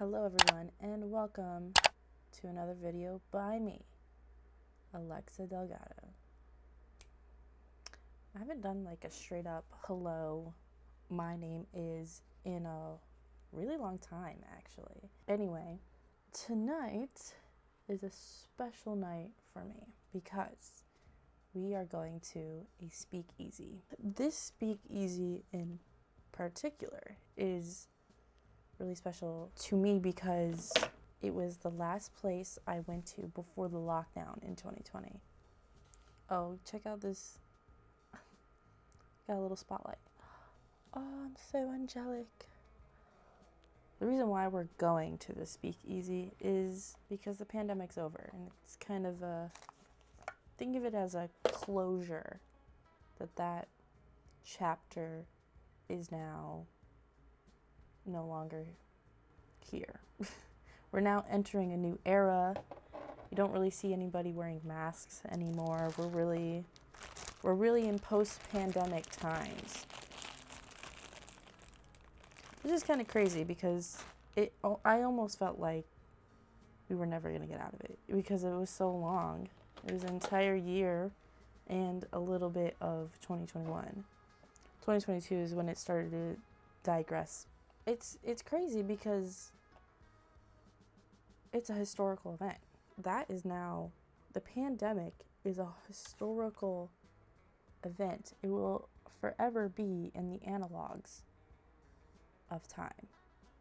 Hello everyone and welcome to another video by me, Alexa Delgado. I haven't done like a straight up hello, my name is in a really long time actually. Anyway, tonight is a special night for me because we are going to a speakeasy. This speakeasy in particular is really special to me because it was the last place I went to before the lockdown in 2020. Oh, check out this. Got a little spotlight. Oh, I'm so angelic. The reason why we're going to the speakeasy is because the pandemic's over and it's kind of think of it as a closure that chapter is now no longer here. We're now entering a new era. You don't really see anybody wearing masks anymore. We're really in post-pandemic times. Which is kind of crazy because I almost felt like we were never going to get out of it because it was so long. It was an entire year and a little bit of 2021. 2022 is when it started to digress. It's crazy because it's a historical event. That is now, the pandemic is a historical event. It will forever be in the analogs of time.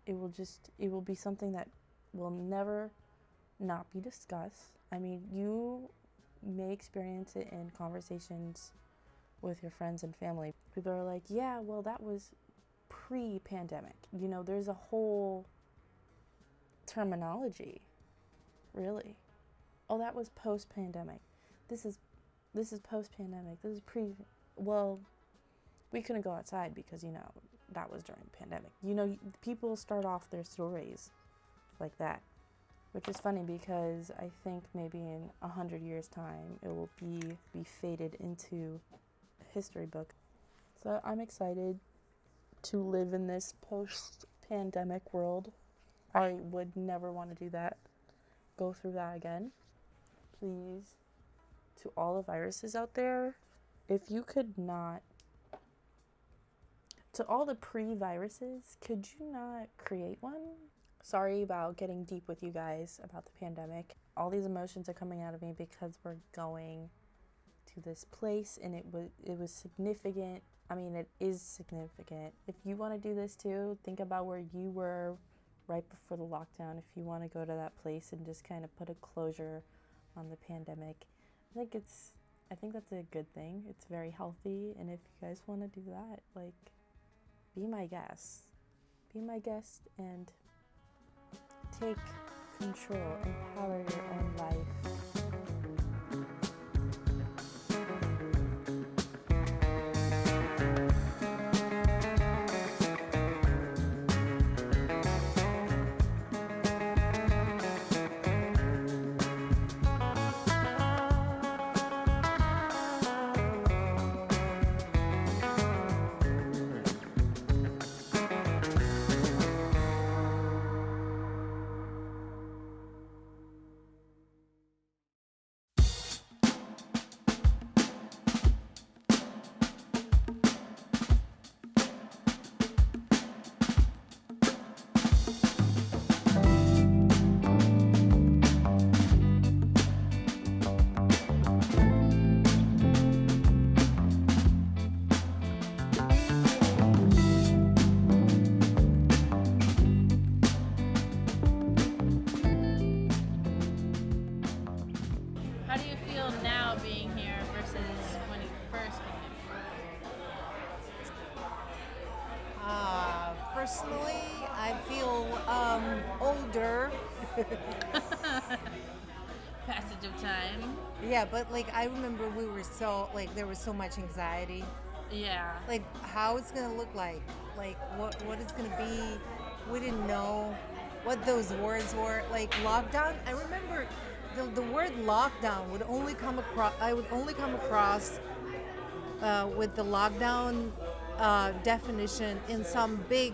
It will be something that will never not be discussed. I mean, you may experience it in conversations with your friends and family. People are like, yeah, well, that was pre-pandemic. You know, there's a whole terminology, really. Oh, that was post-pandemic. This is post-pandemic. This is well, we couldn't go outside because, you know, that was during the pandemic. You know, people start off their stories like that, which is funny because I think maybe in 100 years' time it will be faded into a history book. So I'm excited to live in this post-pandemic world. I would never want to do that, go through that again. Please, to all the viruses out there, if you could not, to all the pre-viruses, could you not create one? Sorry about getting deep with you guys about the pandemic. All these emotions are coming out of me because we're going to this place and it was significant. I mean, it is significant. If you want to do this too, think about where you were right before the lockdown. If you want to go to that place and just kind of put a closure on the pandemic, I think that's a good thing. It's very healthy. And if you guys want to do that, like, be my guest. Be my guest and take control, empower your own life. How do you feel now being here versus when you first came? Personally, I feel older. Passage of time. Yeah, but like I remember we were there was so much anxiety. Yeah. Like how it's gonna look like what it's gonna be. We didn't know what those words were. Like lockdown. I remember the word lockdown would only come across. I would only come across with the lockdown definition in some big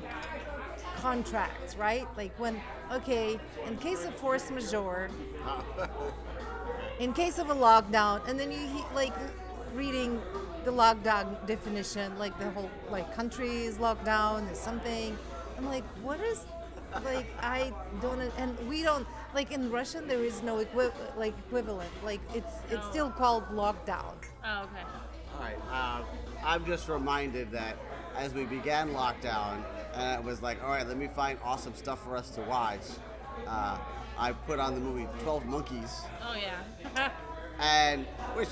contracts, right? Like when, okay, in case of force majeure, in case of a lockdown, and then like reading the lockdown definition, like the whole like country is locked down, there's something. I'm like, what is, like, I don't, and we don't, like in Russian there is no equivalent. Like it's still called lockdown. Oh, okay. All right. I'm just reminded that as we began lockdown, and it was like, all right, let me find awesome stuff for us to watch. I put on the movie 12 Monkeys, Oh, yeah. and which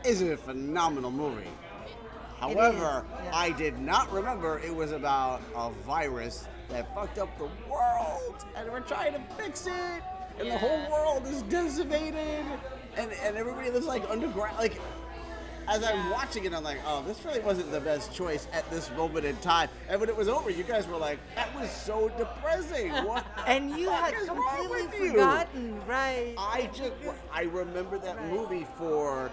is a phenomenal movie. However, yeah. I did not remember it was about a virus that fucked up the world, and we're trying to fix it, and the whole world is decimated, and everybody lives like underground. Like, as I'm watching it, I'm like, oh, this really wasn't the best choice at this moment in time. And when it was over, you guys were like, that was so depressing. What? And you had is wrong completely with you? forgotten, right? I remember that movie for,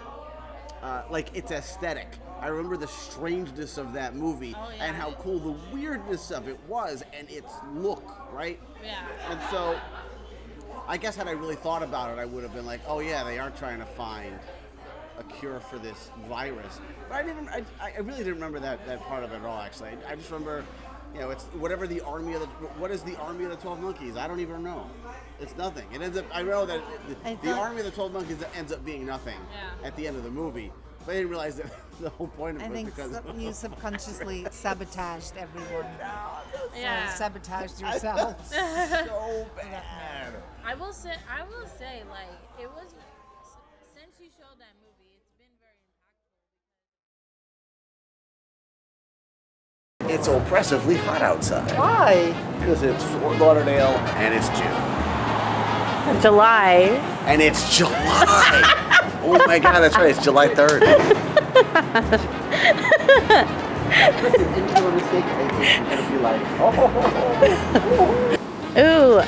like, its aesthetic. I remember the strangeness of that movie and how cool the weirdness of it was and its look, right? Yeah. And so, I guess had I really thought about it, I would have been like, oh yeah, they are trying to find a cure for this virus. But I really didn't remember that part of it at all, actually. I just remember, you know, it's whatever the army of the, what is the army of the 12 monkeys? I don't even know. It's nothing. It ends up, I know that the army of the 12 monkeys ends up being nothing at the end of the movie. But I didn't realize that the whole point of it was because you subconsciously sabotaged everyone. Yeah. Sabotaged yourselves. so bad. I will say, like, it was, since you showed that movie, it's been very impactful. It's oppressively hot outside. Why? Because it's Fort Lauderdale and it's June. July. And it's July. Oh my God, that's right. It's July 3rd. It'll be like, Ooh.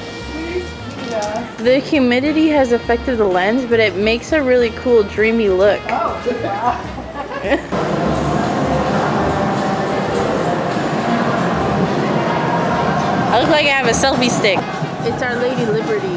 The humidity has affected the lens, but it makes a really cool dreamy look. I look like I have a selfie stick. It's Our Lady Liberty.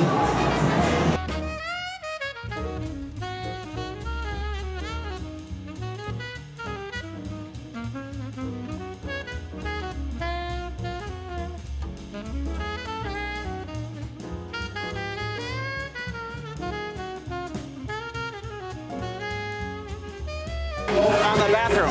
on the bathroom.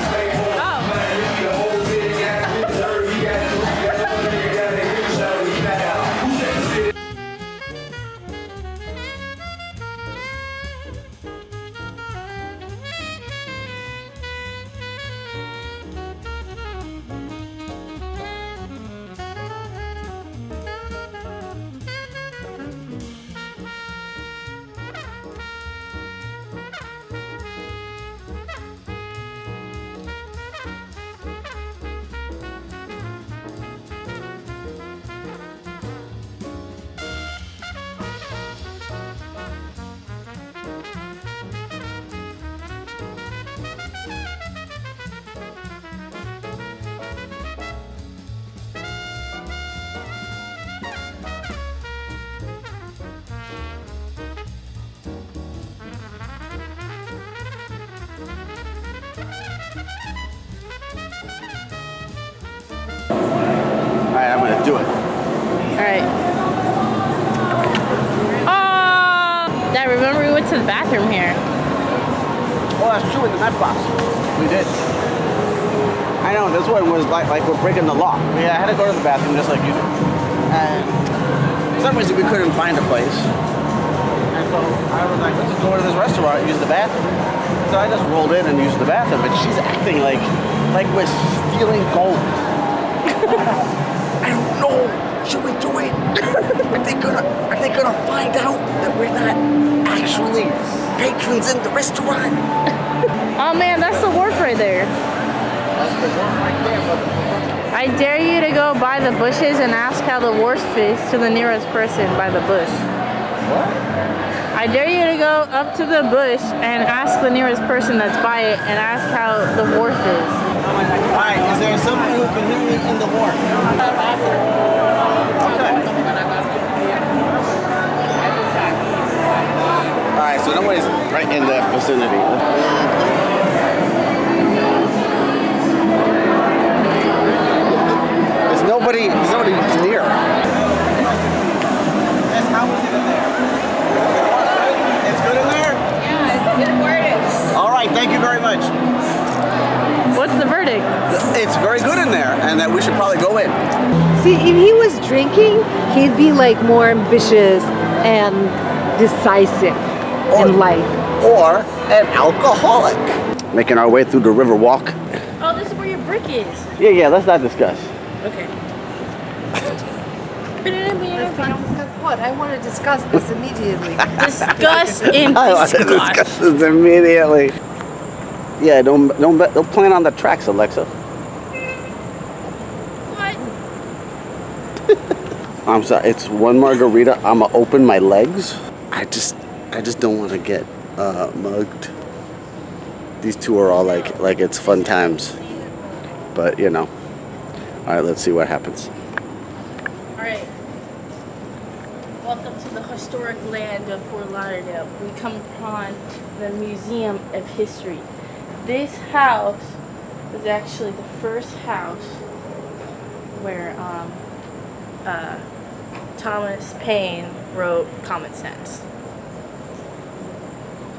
Alright, I'm gonna do it. Alright. Oh! Dad, remember we went to the bathroom here. Oh, that's true, in the med box. We did. I know, this one was like we're breaking the law. Yeah, I had to go to the bathroom just like you did. And for some reason we couldn't find a place. And so I was like, let's just go to this restaurant and use the bathroom. So I just rolled in and used the bathroom, and she's acting like we're stealing gold. I don't know. Should we do it? Are they gonna find out that we're not actually patrons in the restaurant? Oh man, that's the wharf right there. That's the wharf right there, motherfucker. I dare you to go by the bushes and ask how the wharf is to the nearest person by the bush. What? I dare you to go up to the bush and ask the nearest person that's by it and ask how the wharf is. Alright, is there someone who can hear me in the wharf? right in that vicinity. There's nobody near. How was it in there? It's good in there? Yeah, it's good wordage. All right, thank you very much. What's the verdict? It's very good in there, and that we should probably go in. See, if he was drinking, he'd be like more ambitious and decisive in life. Or an alcoholic. Making our way through the river walk. Oh, this is where your brick is. Yeah, let's not discuss. Okay. Discuss what? I want to discuss this immediately. Discuss and I want to discuss. discuss this immediately. Yeah, don't plan on the tracks, Alexa. What? I'm sorry, it's one margarita. I'ma open my legs. I just don't want to get mugged. These two are all like it's fun times, but you know. All right, let's see what happens. All right. Welcome to the historic land of Fort Lauderdale. We come upon the Museum of History. This house was actually the first house where Thomas Paine wrote Common Sense.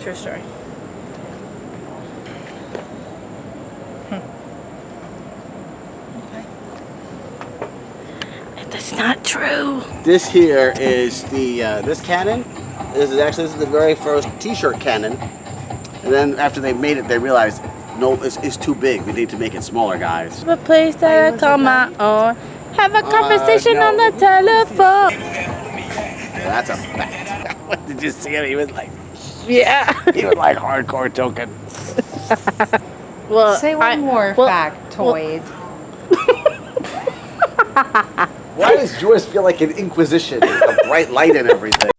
True story. That's not true. This here is the this cannon. This is the very first T-shirt cannon. And then after they made it, they realized, no, it's too big. We need to make it smaller, guys. A place that I call my own. Have a conversation no. on the telephone. That's a fact. What, did you see it? He was like, Yeah. he was like hardcore token. Well, Say one more factoid. Why does Joyce feel like an inquisition? A bright light and everything.